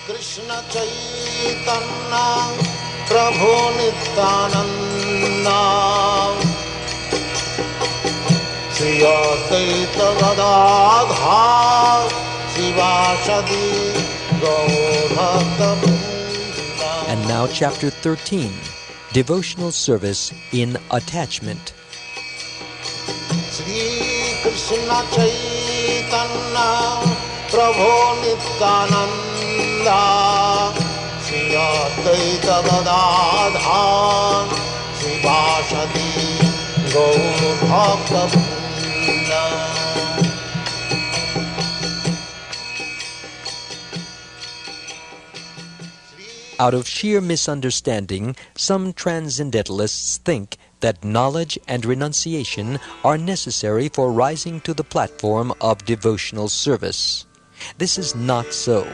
Krishna Caitanya Prabhu Nityananda Shri Advaita Gadadhar Shivasadi Gaur-bhakta-vrinda. And now chapter 13, Devotional Service in Attachment. Shri Krishna Caitanya Prabhu Nityananda Shri Advaita Gadadhar Shivasadi Gaur-bhakta-vrinda. Out of sheer misunderstanding, some transcendentalists think that knowledge and renunciation are necessary for rising to the platform of devotional service. This is not so.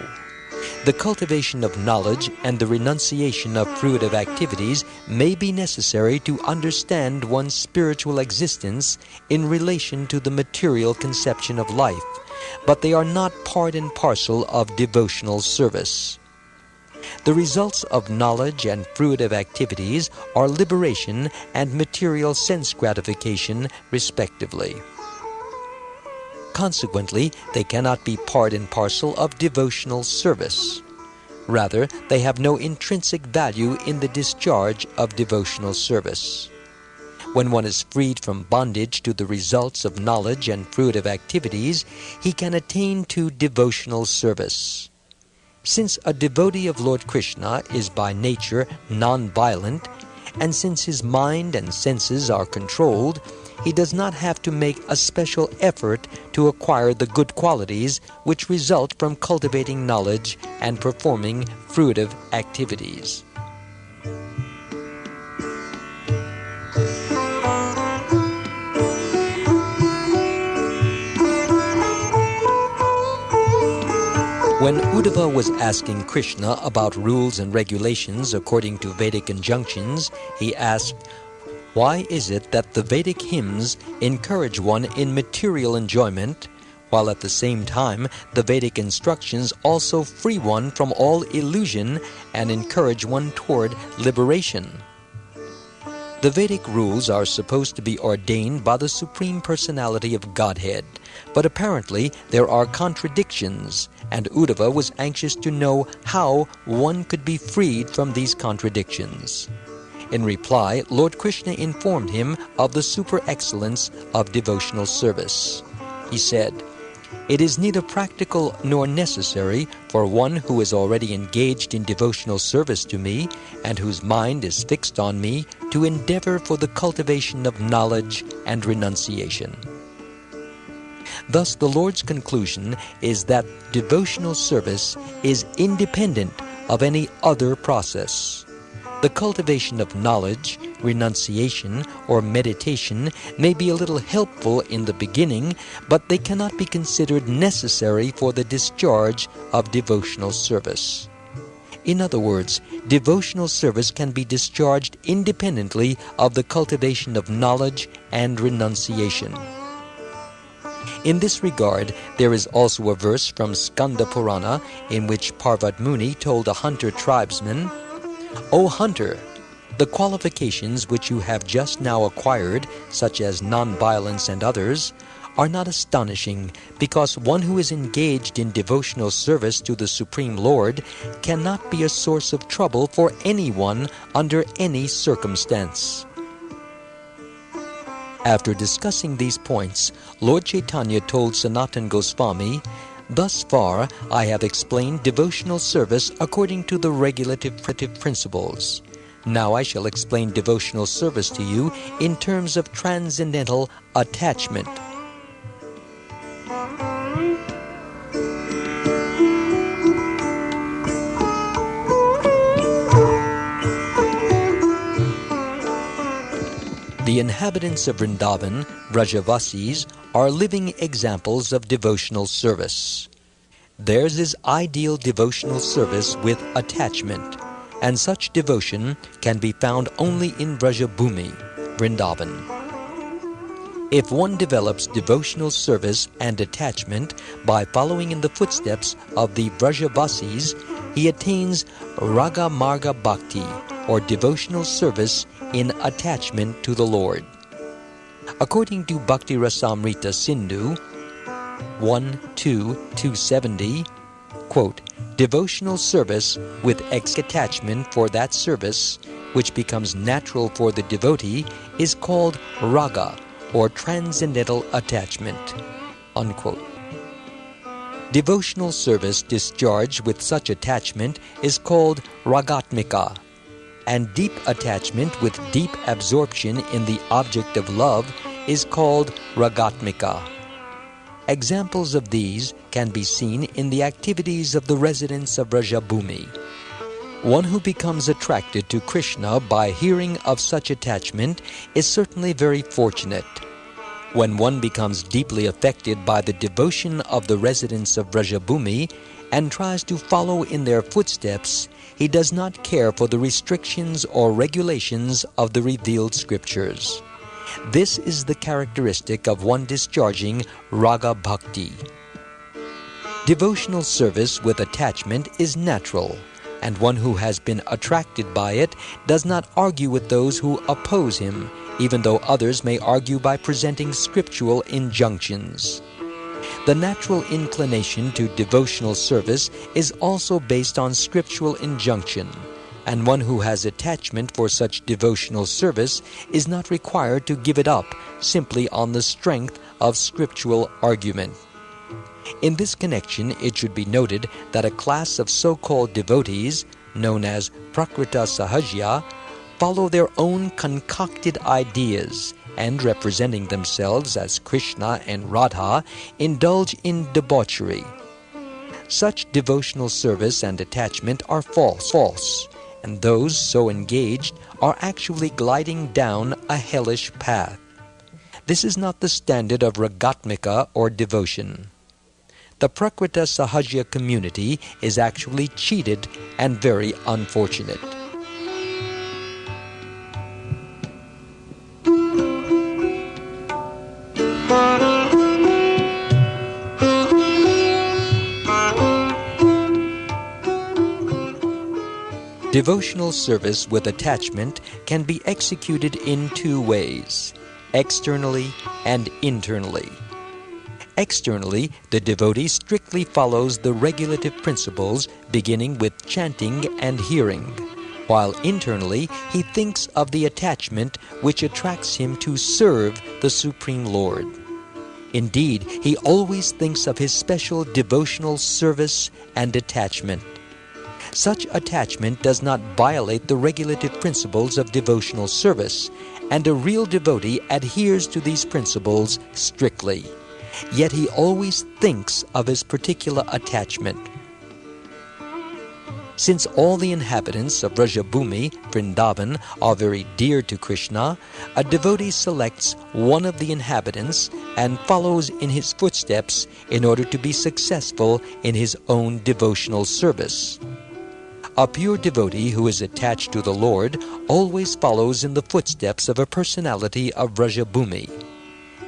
The cultivation of knowledge and the renunciation of fruitive activities may be necessary to understand one's spiritual existence in relation to the material conception of life, but they are not part and parcel of devotional service. The results of knowledge and fruitive activities are liberation and material sense gratification, respectively. Consequently, they cannot be part and parcel of devotional service. Rather, they have no intrinsic value in the discharge of devotional service. When one is freed from bondage to the results of knowledge and fruitive activities, he can attain to devotional service. Since a devotee of Lord Krishna is by nature non-violent, and since his mind and senses are controlled, he does not have to make a special effort to acquire the good qualities which result from cultivating knowledge and performing fruitive activities. When Uddhava was asking Krishna about rules and regulations according to Vedic injunctions, he asked, "Why is it that the Vedic hymns encourage one in material enjoyment, while at the same time the Vedic instructions also free one from all illusion and encourage one toward liberation?" The Vedic rules are supposed to be ordained by the Supreme Personality of Godhead, but apparently there are contradictions, and Uddhava was anxious to know how one could be freed from these contradictions. In reply, Lord Krishna informed him of the super-excellence of devotional service. He said, "It is neither practical nor necessary for one who is already engaged in devotional service to me and whose mind is fixed on me to endeavor for the cultivation of knowledge and renunciation." Thus, the Lord's conclusion is that devotional service is independent of any other process. The cultivation of knowledge, renunciation, or meditation may be a little helpful in the beginning, but they cannot be considered necessary for the discharge of devotional service. In other words, devotional service can be discharged independently of the cultivation of knowledge and renunciation. In this regard, there is also a verse from Skanda Purana in which Parvat Muni told a hunter tribesman, "O hunter, the qualifications which you have just now acquired, such as non-violence and others, are not astonishing, because one who is engaged in devotional service to the Supreme Lord cannot be a source of trouble for anyone under any circumstance." After discussing these points, Lord Caitanya told Sanatana Goswami, "Thus far I have explained devotional service according to the regulative principles. Now I shall explain devotional service to you in terms of transcendental attachment." The inhabitants of Vrindavan, Vrajavasis, are living examples of devotional service. Theirs is ideal devotional service with attachment, and such devotion can be found only in Vrajabhumi, Vrindavan. If one develops devotional service and attachment by following in the footsteps of the Vrajavasis, he attains Raga Marga Bhakti, or devotional service in attachment to the Lord. According to Bhakti Rasamrita Sindhu 1.2.270, quote, devotional service with attachment for that service, which becomes natural for the devotee, is called raga, or transcendental attachment, unquote. Devotional service discharged with such attachment is called ragatmika, and deep attachment with deep absorption in the object of love is called ragatmika. Examples of these can be seen in the activities of the residents of Vrajabhumi. One who becomes attracted to Krishna by hearing of such attachment is certainly very fortunate. When one becomes deeply affected by the devotion of the residents of Vrajabhumi and tries to follow in their footsteps, he does not care for the restrictions or regulations of the revealed scriptures. This is the characteristic of one discharging Raga Bhakti. Devotional service with attachment is natural, and one who has been attracted by it does not argue with those who oppose him, even though others may argue by presenting scriptural injunctions. The natural inclination to devotional service is also based on scriptural injunction, and one who has attachment for such devotional service is not required to give it up simply on the strength of scriptural argument. In this connection, it should be noted that a class of so-called devotees, known as Prakrita Sahajya, follow their own concocted ideas and, representing themselves as Krishna and Radha, indulge in debauchery. Such devotional service and attachment are false, and those so engaged are actually gliding down a hellish path. This is not the standard of ragatmika or devotion. The Prakrita Sahajya community is actually cheated and very unfortunate. Devotional service with attachment can be executed in two ways, externally and internally. Externally, the devotee strictly follows the regulative principles beginning with chanting and hearing, while internally he thinks of the attachment which attracts him to serve the Supreme Lord. Indeed, he always thinks of his special devotional service and attachment. Such attachment does not violate the regulative principles of devotional service, and a real devotee adheres to these principles strictly. Yet he always thinks of his particular attachment. Since all the inhabitants of Vrajabhumi, Vrindavan, are very dear to Krishna, a devotee selects one of the inhabitants and follows in his footsteps in order to be successful in his own devotional service. A pure devotee who is attached to the Lord always follows in the footsteps of a personality of Vrajabhumi.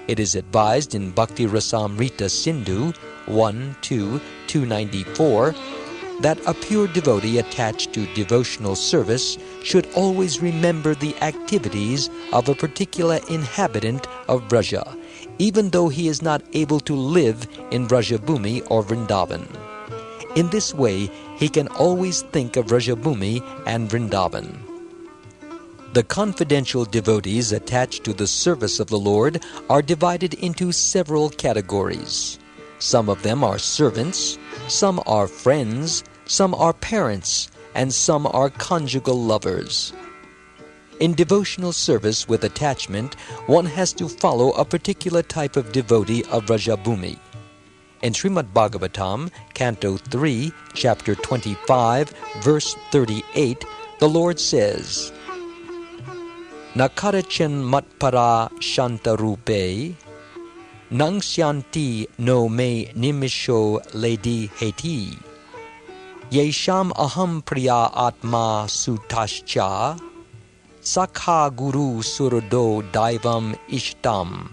It is advised in Bhakti Rasamrita Sindhu 1.2.294 that a pure devotee attached to devotional service should always remember the activities of a particular inhabitant of Vraja, even though he is not able to live in Vrajabhumi or Vrindavan. In this way, he can always think of Vrajabhumi and Vrindavan. The confidential devotees attached to the service of the Lord are divided into several categories. Some of them are servants, some are friends, some are parents, and some are conjugal lovers. In devotional service with attachment, one has to follow a particular type of devotee of Vrajabhumi. In Srimad Bhagavatam, Canto 3, Chapter 25, Verse 38, the Lord says, Nakarachan matpara shantarupe, nangsyanti no me nimisho ledi heti, yesham aham priya atma sutascha, sakha guru surdo daivam ishtam,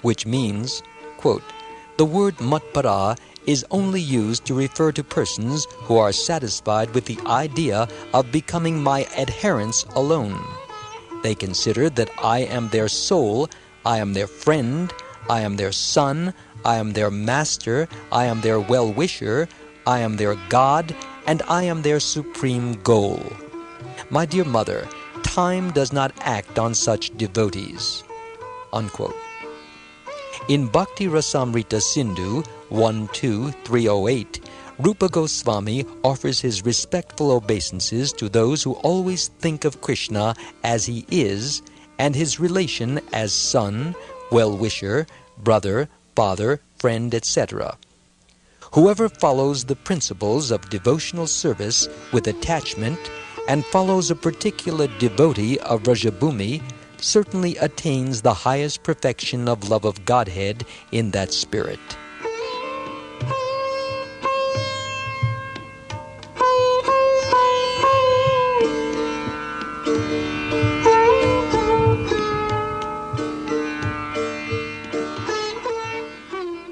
which means, quote, the word matpara is only used to refer to persons who are satisfied with the idea of becoming my adherents alone. They consider that I am their soul, I am their friend, I am their son, I am their master, I am their well-wisher, I am their God, and I am their supreme goal. My dear mother, time does not act on such devotees." Unquote. In Bhakti Rasamrita Sindhu 1.2.308, Rupa Goswami offers his respectful obeisances to those who always think of Krishna as he is, and his relation as son, well-wisher, brother, father, friend, etc. Whoever follows the principles of devotional service with attachment and follows a particular devotee of Vrajabhumi certainly attains the highest perfection of love of Godhead in that spirit.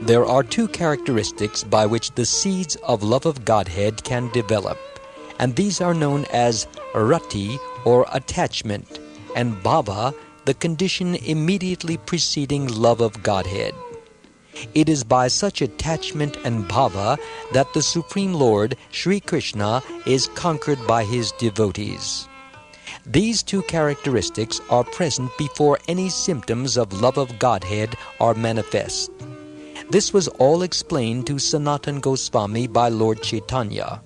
There are two characteristics by which the seeds of love of Godhead can develop, and these are known as rati, or attachment, and bhava, the condition immediately preceding love of Godhead. It is by such attachment and bhava that the Supreme Lord, Sri Krishna, is conquered by his devotees. These two characteristics are present before any symptoms of love of Godhead are manifest. This was all explained to Sanatana Goswami by Lord Caitanya.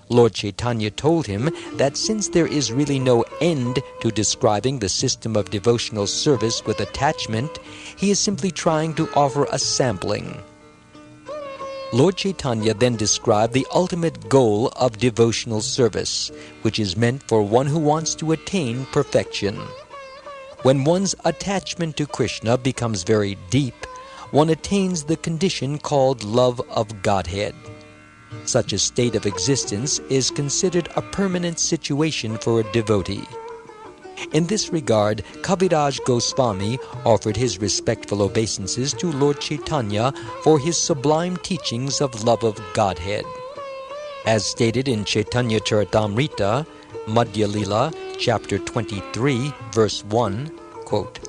Lord Caitanya told him that since there is really no end to describing the system of devotional service with attachment, he is simply trying to offer a sampling. Lord Caitanya then described the ultimate goal of devotional service, which is meant for one who wants to attain perfection. When one's attachment to Krishna becomes very deep, one attains the condition called love of Godhead. Such a state of existence is considered a permanent situation for a devotee. In this regard, Kaviraj Goswami offered his respectful obeisances to Lord Caitanya for his sublime teachings of love of Godhead. As stated in Chaitanya Charitamrita, Madhya Lila, chapter 23, verse 1, quote,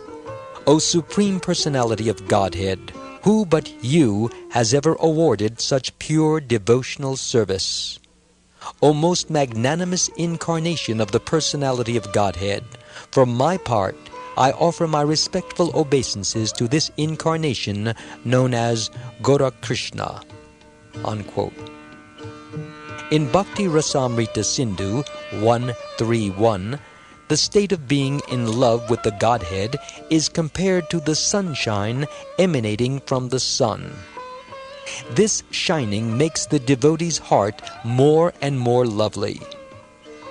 "O Supreme Personality of Godhead, who but you has ever awarded such pure devotional service? O most magnanimous incarnation of the Personality of Godhead, for my part, I offer my respectful obeisances to this incarnation known as Gora Krishna." Unquote. In Bhakti Rasamrita Sindhu 1.3.1, the state of being in love with the Godhead is compared to the sunshine emanating from the sun. This shining makes the devotee's heart more and more lovely.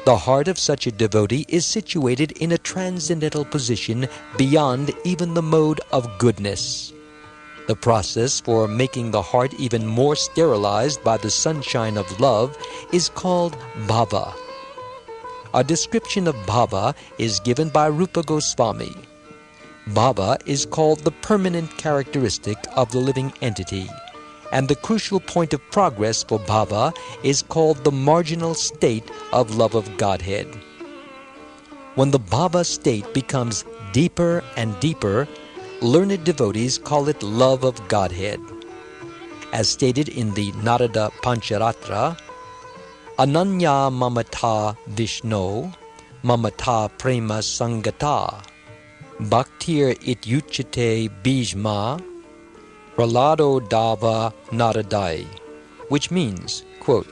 The heart of such a devotee is situated in a transcendental position beyond even the mode of goodness. The process for making the heart even more sterilized by the sunshine of love is called bhava. A description of bhava is given by Rupa Goswami. Bhava is called the permanent characteristic of the living entity, and the crucial point of progress for bhava is called the marginal state of love of Godhead. When the bhava state becomes deeper and deeper, learned devotees call it love of Godhead. As stated in the Narada Pancharatra, "Ananya mamata Vishno, mamata prema sangata, bhaktir ityuchate bijma, pralado dava naradai," which means, quote,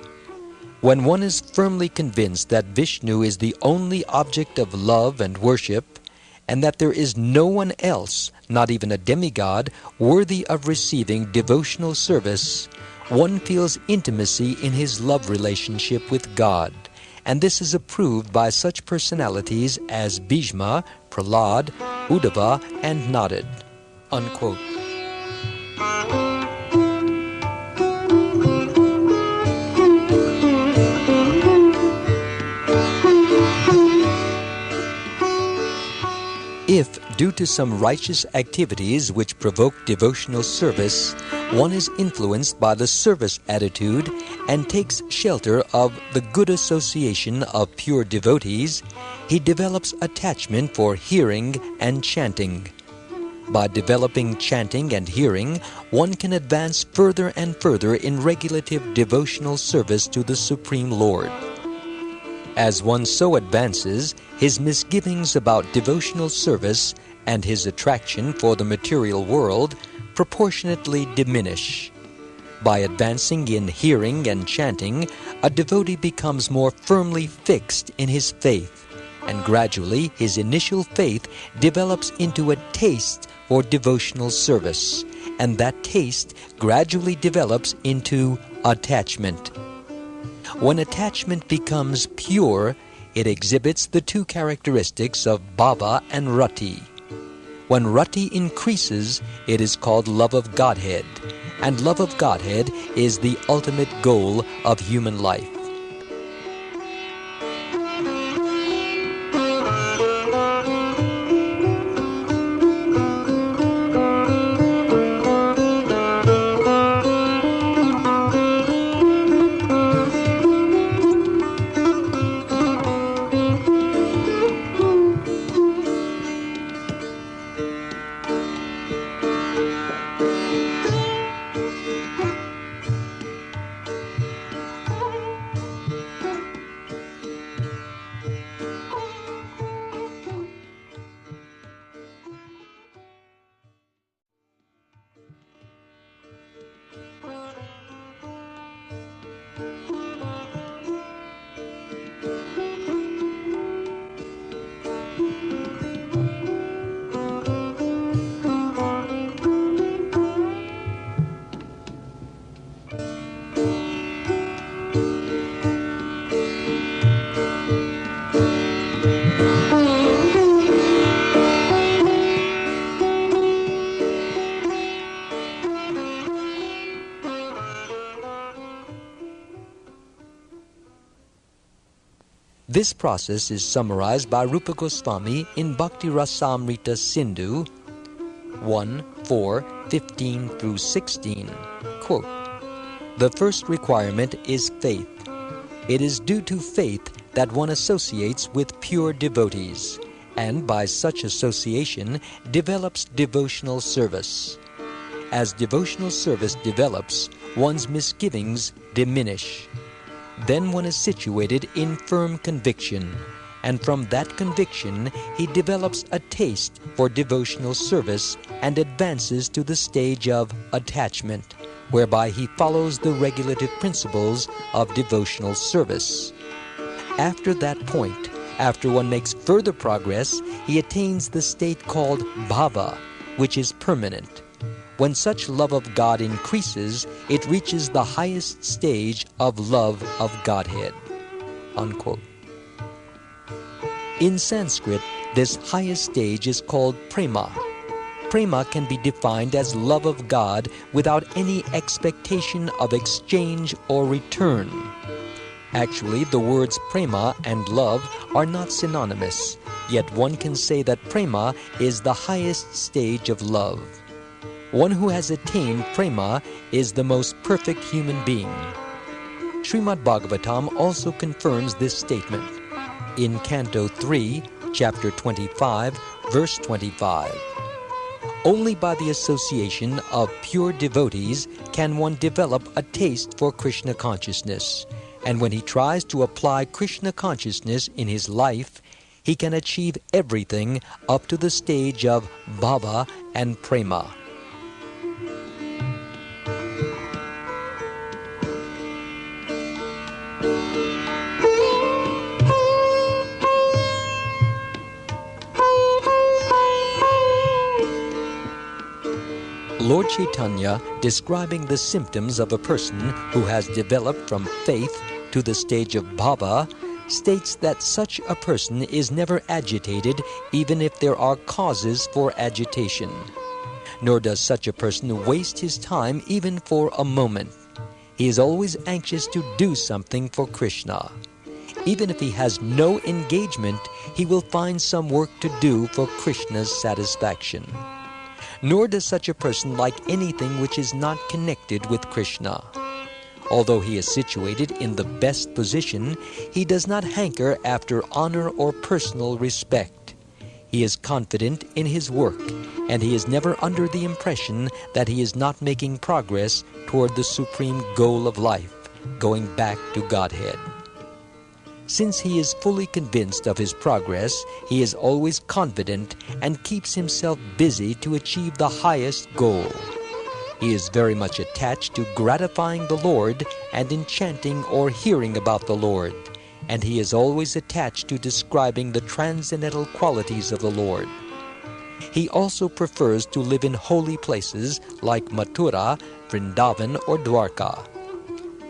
"When one is firmly convinced that Vishnu is the only object of love and worship, and that there is no one else, not even a demigod, worthy of receiving devotional service, one feels intimacy in his love relationship with God, and this is approved by such personalities as Bhishma, Prahlad, Uddhava, and Narad." Unquote. If Due to some righteous activities which provoke devotional service, one is influenced by the service attitude and takes shelter of the good association of pure devotees. He develops attachment for hearing and chanting. By developing chanting and hearing, one can advance further and further in regulative devotional service to the Supreme Lord. As one so advances, his misgivings about devotional service and his attraction for the material world proportionately diminish. By advancing in hearing and chanting, a devotee becomes more firmly fixed in his faith, and gradually his initial faith develops into a taste for devotional service, and that taste gradually develops into attachment. When attachment becomes pure, it exhibits the two characteristics of bhava and rati. When rati increases, it is called love of Godhead, and love of Godhead is the ultimate goal of human life. This process is summarized by Rupa Goswami in Bhakti Rasamrita Sindhu 1:4:15-16. Quote, "The first requirement is faith. It is due to faith that one associates with pure devotees, and by such association develops devotional service. As devotional service develops, one's misgivings diminish. Then one is situated in firm conviction, and from that conviction he develops a taste for devotional service and advances to the stage of attachment, whereby he follows the regulative principles of devotional service. After that point, after one makes further progress, he attains the state called bhava, which is permanent. When such love of God increases, it reaches the highest stage of love of Godhead." Unquote. In Sanskrit, this highest stage is called prema. Prema can be defined as love of God without any expectation of exchange or return. Actually, the words prema and love are not synonymous, yet one can say that prema is the highest stage of love. One who has attained prema is the most perfect human being. Srimad Bhagavatam also confirms this statement. In Canto 3, Chapter 25, Verse 25, "Only by the association of pure devotees can one develop a taste for Krishna consciousness, and when he tries to apply Krishna consciousness in his life, he can achieve everything up to the stage of bhava and prema." Lord Caitanya, describing the symptoms of a person who has developed from faith to the stage of bhava, states that such a person is never agitated even if there are causes for agitation. Nor does such a person waste his time even for a moment. He is always anxious to do something for Krishna. Even if he has no engagement, he will find some work to do for Krishna's satisfaction. Nor does such a person like anything which is not connected with Krishna. Although he is situated in the best position, he does not hanker after honor or personal respect. He is confident in his work, and he is never under the impression that he is not making progress toward the supreme goal of life, going back to Godhead. Since he is fully convinced of his progress, he is always confident and keeps himself busy to achieve the highest goal. He is very much attached to gratifying the Lord and enchanting or hearing about the Lord, and he is always attached to describing the transcendental qualities of the Lord. He also prefers to live in holy places like Mathura, Vrindavan, or Dwarka.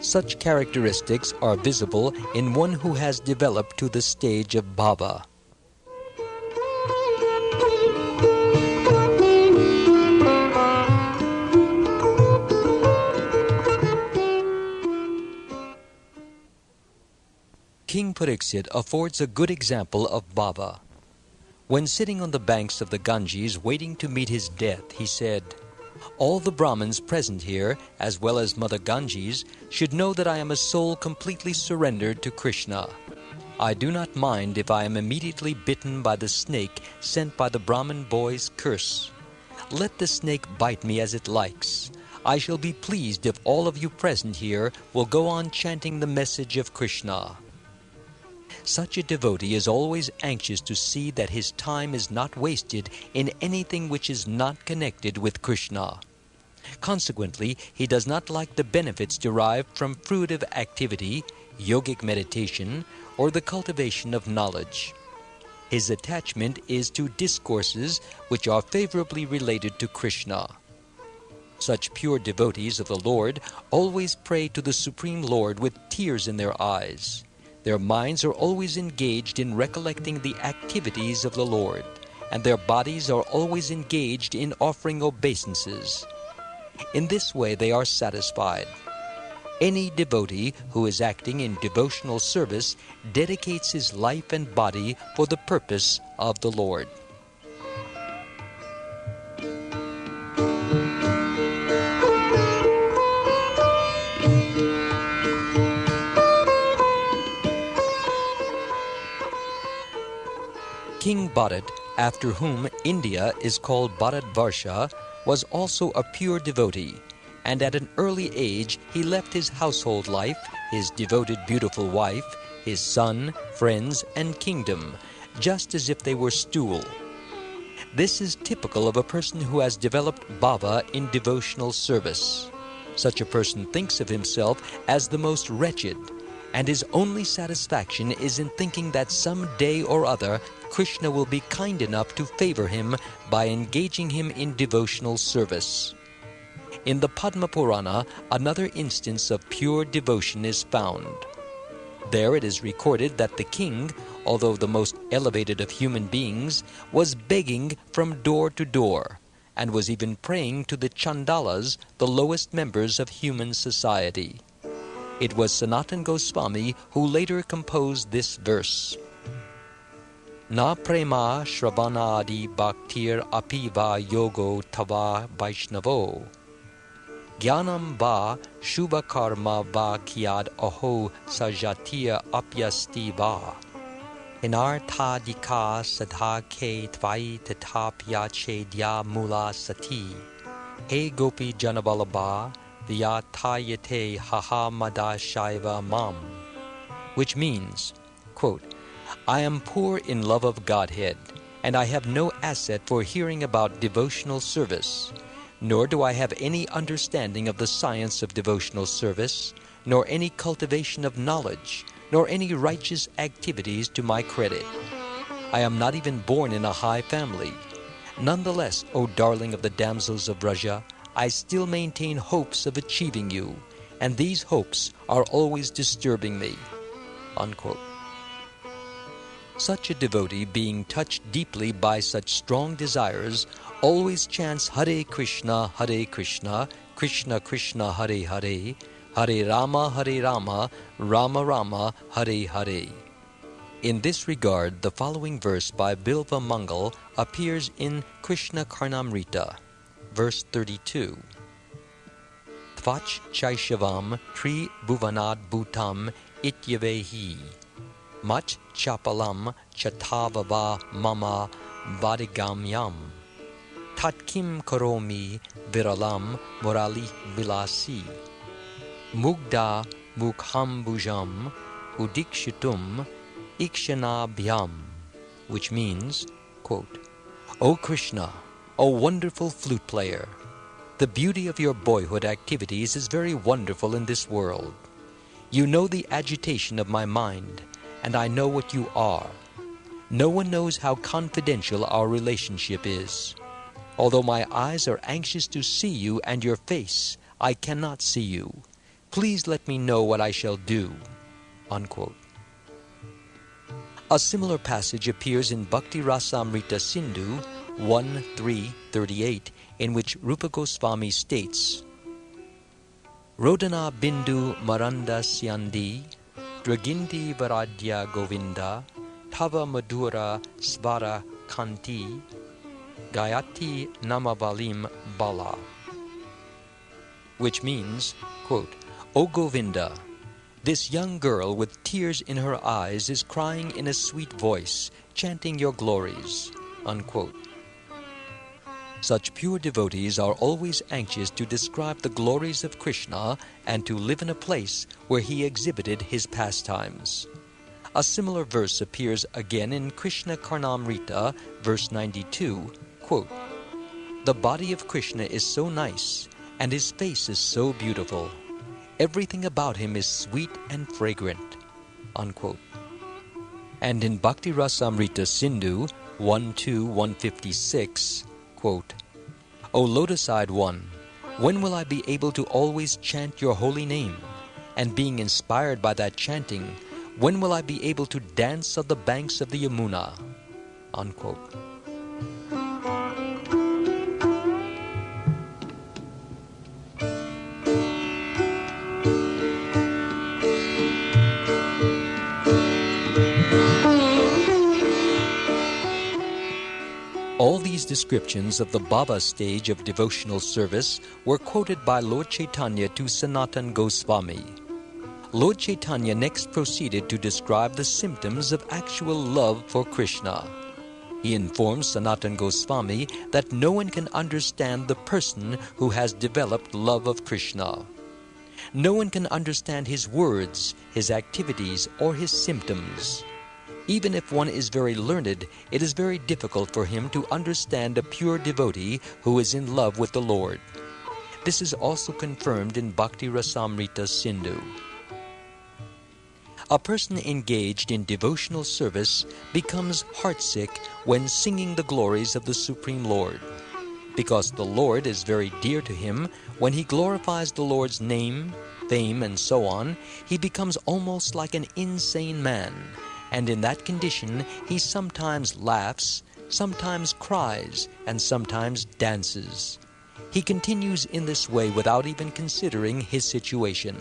Such characteristics are visible in one who has developed to the stage of bhava. King Pariksit affords a good example of bhava. When sitting on the banks of the Ganges waiting to meet his death, he said, "All the Brahmins present here, as well as Mother Ganges, should know that I am a soul completely surrendered to Krishna. I do not mind if I am immediately bitten by the snake sent by the Brahmin boy's curse. Let the snake bite me as it likes. I shall be pleased if all of you present here will go on chanting the message of Krishna." Such a devotee is always anxious to see that his time is not wasted in anything which is not connected with Krishna. Consequently, he does not like the benefits derived from fruitive activity, yogic meditation, or the cultivation of knowledge. His attachment is to discourses which are favorably related to Krishna. Such pure devotees of the Lord always pray to the Supreme Lord with tears in their eyes. Their minds are always engaged in recollecting the activities of the Lord, and their bodies are always engaged in offering obeisances. In this way they are satisfied. Any devotee who is acting in devotional service dedicates his life and body for the purpose of the Lord. King Bharat, after whom India is called Bharatvarsha, was also a pure devotee, and at an early age he left his household life, his devoted beautiful wife, his son, friends, and kingdom, just as if they were stool. This is typical of a person who has developed bhava in devotional service. Such a person thinks of himself as the most wretched, and his only satisfaction is in thinking that some day or other Krishna will be kind enough to favor him by engaging him in devotional service. In the Padma Purana, another instance of pure devotion is found. There it is recorded that the king, although the most elevated of human beings, was begging from door to door, and was even praying to the Chandalas, the lowest members of human society. It was Sanatan Goswami who later composed this verse. Na prema shravanadi bhaktir apiva yogo tava vaishnavo. Jnanam va shubha karma va kyad aho sajatiya apyasti va. Hinarthadika sadha ke tvai tatapya chedya mula sati. He gopi janavalabha vyatayate haha mada shaiva mam. Which means, quote, I am poor in love of Godhead, and I have no asset for hearing about devotional service, nor do I have any understanding of the science of devotional service, nor any cultivation of knowledge, nor any righteous activities to my credit. I am not even born in a high family. Nonetheless, O darling of the damsels of Vraja, I still maintain hopes of achieving you, and these hopes are always disturbing me. Unquote. Such a devotee, being touched deeply by such strong desires, always chants Hare Krishna, Krishna Krishna, Hare Hare, Hare Rama, Rama Rama, Hare Hare. In this regard, the following verse by Bilva Mangal appears in Krishna Karnamrita, verse 32. Tvach chaishavam tri bhuvanad bhutam ityavehi mach chapalam chatavava mama vadigamyam tatkim karomi viralam morali bilasi mugda mukhambujam udikshitum ikshanabhyam, which means, quote, O Krishna, O wonderful flute player, the beauty of your boyhood activities is very wonderful in this world. You know the agitation of my mind, and I know what you are. No one knows how confidential our relationship is. Although my eyes are anxious to see you and your face, I cannot see you. Please let me know what I shall do. Unquote. A similar passage appears in Bhakti Rasamrita Sindhu 1.3.38, in which Rupa Goswami states, Rodana Bindu Maranda Syandi, Dragindi Varadya Govinda, Tava Madhura Svara Kanti, Gayati Namavalim Bala, which means, quote, O Govinda, this young girl with tears in her eyes is crying in a sweet voice, chanting your glories, unquote. Such pure devotees are always anxious to describe the glories of Krishna and to live in a place where he exhibited his pastimes. A similar verse appears again in Krishna Karnamrita, verse 92, quote, The body of Krishna is so nice, and his face is so beautiful. Everything about him is sweet and fragrant, unquote. And in Bhakti Rasamrita Sindhu 1.2.156, quote, O lotus-eyed one, when will I be able to always chant your holy name? And being inspired by that chanting, when will I be able to dance on the banks of the Yamuna? Unquote. All these descriptions of the bhava stage of devotional service were quoted by Lord Caitanya to Sanatana Goswami. Lord Caitanya next proceeded to describe the symptoms of actual love for Krishna. He informs Sanatana Goswami that no one can understand the person who has developed love of Krishna. No one can understand his words, his activities, or his symptoms. Even if one is very learned, it is very difficult for him to understand a pure devotee who is in love with the Lord. This is also confirmed in Bhakti Rasamrita Sindhu. A person engaged in devotional service becomes heartsick when singing the glories of the Supreme Lord. Because the Lord is very dear to him, when he glorifies the Lord's name, fame, and so on, he becomes almost like an insane man. And in that condition, he sometimes laughs, sometimes cries, and sometimes dances. He continues in this way without even considering his situation.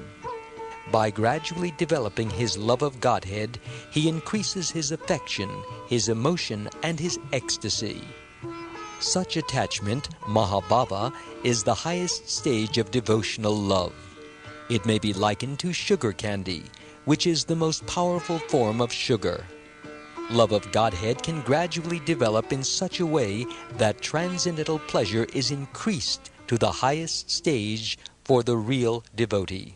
By gradually developing his love of Godhead, he increases his affection, his emotion, and his ecstasy. Such attachment, Mahabhava, is the highest stage of devotional love. It may be likened to sugar candy, which is the most powerful form of sugar. Love of Godhead can gradually develop in such a way that transcendental pleasure is increased to the highest stage for the real devotee.